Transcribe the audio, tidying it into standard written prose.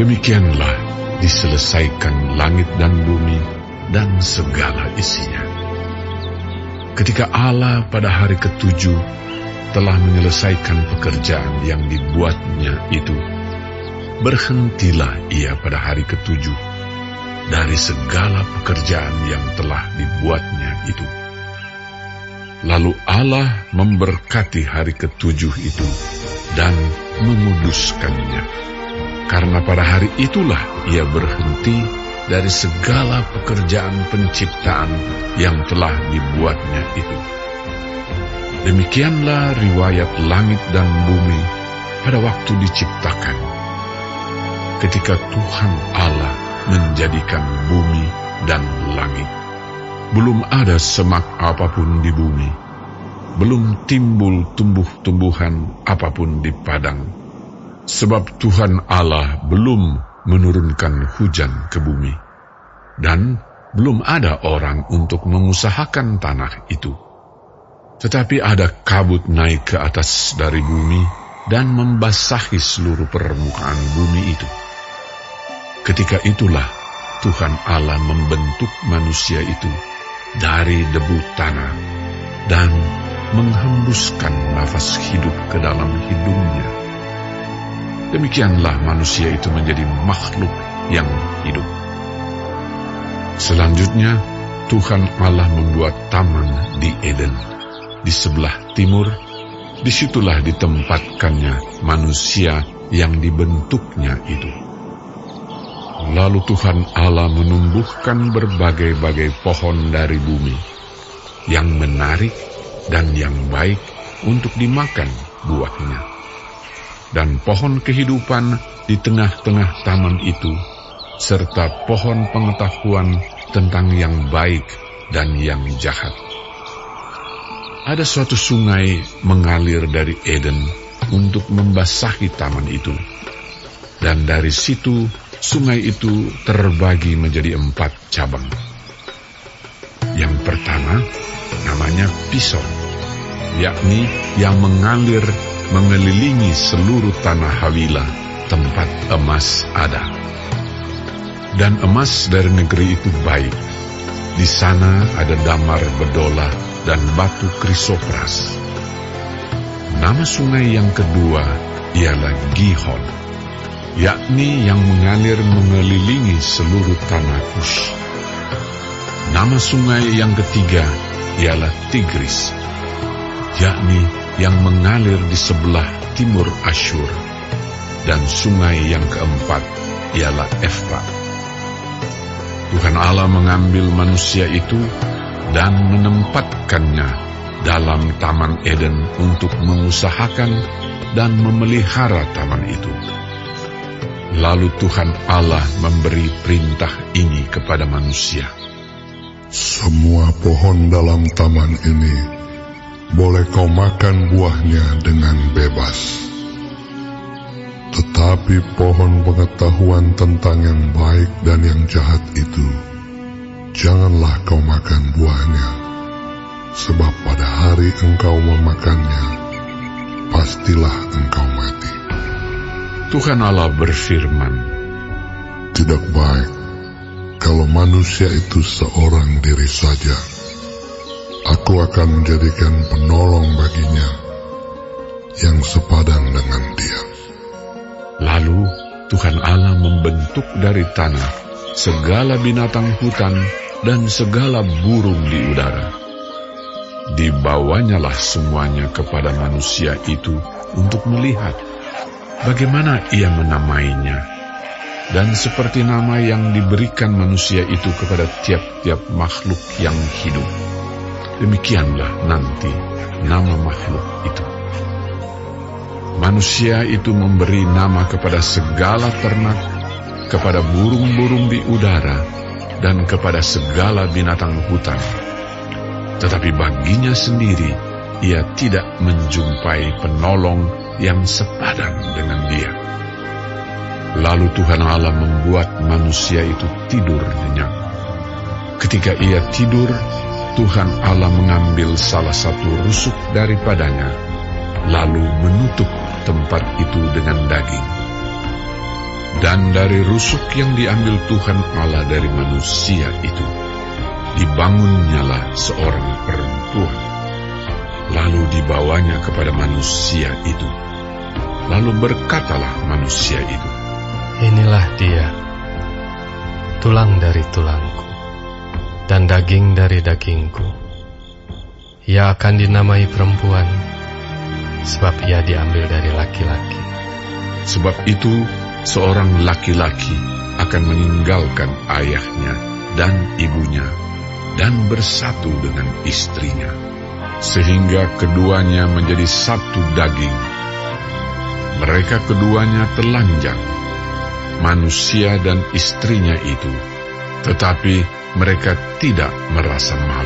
Demikianlah diselesaikan langit dan bumi dan segala isinya. Ketika Allah pada hari ketujuh telah menyelesaikan pekerjaan yang dibuatnya itu, berhentilah ia pada hari ketujuh dari segala pekerjaan yang telah dibuatnya itu. Lalu Allah memberkati hari ketujuh itu dan menguduskannya, karena pada hari itulah ia berhenti dari segala pekerjaan penciptaan yang telah dibuatnya itu. Demikianlah riwayat langit dan bumi pada waktu diciptakan. Ketika Tuhan Allah menjadikan bumi dan langit, belum ada semak apapun di bumi, belum timbul tumbuh-tumbuhan apapun di padang, sebab Tuhan Allah belum menurunkan hujan ke bumi, dan belum ada orang untuk mengusahakan tanah itu. Tetapi ada kabut naik ke atas dari bumi dan membasahi seluruh permukaan bumi itu. Ketika itulah Tuhan Allah membentuk manusia itu dari debu tanah dan menghembuskan nafas hidup ke dalam hidungnya. Demikianlah manusia itu menjadi makhluk yang hidup. Selanjutnya, Tuhan Allah membuat taman di Eden, di sebelah timur. Disitulah ditempatkannya manusia yang dibentuknya itu. Lalu Tuhan Allah menumbuhkan berbagai-bagai pohon dari bumi, yang menarik dan yang baik untuk dimakan buahnya. Dan pohon kehidupan di tengah-tengah taman itu, serta pohon pengetahuan tentang yang baik dan yang jahat. Ada suatu sungai mengalir dari Eden untuk membasahi taman itu. Dan dari situ, sungai itu terbagi menjadi 4 cabang. Yang pertama, namanya Pison, yakni yang mengalir mengelilingi seluruh tanah Hawila, tempat emas ada. Dan emas dari negeri itu baik. Di sana ada damar bedola dan batu krisopras. Nama sungai yang kedua ialah Gihon, yakni yang mengalir mengelilingi seluruh tanah Kush. Nama sungai yang ketiga ialah Tigris, yakni yang mengalir di sebelah timur Asyur. Dan sungai yang keempat ialah Efrat. Tuhan Allah mengambil manusia itu dan menempatkannya dalam Taman Eden untuk mengusahakan dan memelihara taman itu. Lalu Tuhan Allah memberi perintah ini kepada manusia. Semua pohon dalam taman ini boleh kau makan buahnya dengan bebas. Tetapi pohon pengetahuan tentang yang baik dan yang jahat itu, janganlah kau makan buahnya, sebab pada hari engkau memakannya, pastilah engkau mati. Tuhan Allah berfirman, tidak baik kalau manusia itu seorang diri saja. Aku akan menjadikan penolong baginya yang sepadan dengan dia. Lalu Tuhan Allah membentuk dari tanah segala binatang hutan dan segala burung di udara. Dibawanyalah semuanya kepada manusia itu untuk melihat bagaimana ia menamainya. Dan seperti nama yang diberikan manusia itu kepada tiap-tiap makhluk yang hidup, demikianlah nanti nama makhluk itu. Manusia itu memberi nama kepada segala ternak, kepada burung-burung di udara, dan kepada segala binatang hutan. Tetapi baginya sendiri, ia tidak menjumpai penolong yang sepadan dengan dia. Lalu Tuhan Allah membuat manusia itu tidur nyenyak. Ketika ia tidur, Tuhan Allah mengambil salah satu rusuk daripadanya, lalu menutup tempat itu dengan daging. Dan dari rusuk yang diambil Tuhan Allah dari manusia itu, dibangunnyalah seorang perempuan, lalu dibawanya kepada manusia itu. Lalu berkatalah manusia itu, Inilah dia, tulang dari tulangku, dan daging dari dagingku. Ia akan dinamai perempuan, sebab ia diambil dari laki-laki. sebab itu seorang laki-laki akan meninggalkan ayahnya dan ibunya, dan bersatu dengan istrinya, sehingga keduanya menjadi satu daging. Mereka keduanya telanjang, manusia dan istrinya itu, tetapi mereka tidak merasa malu.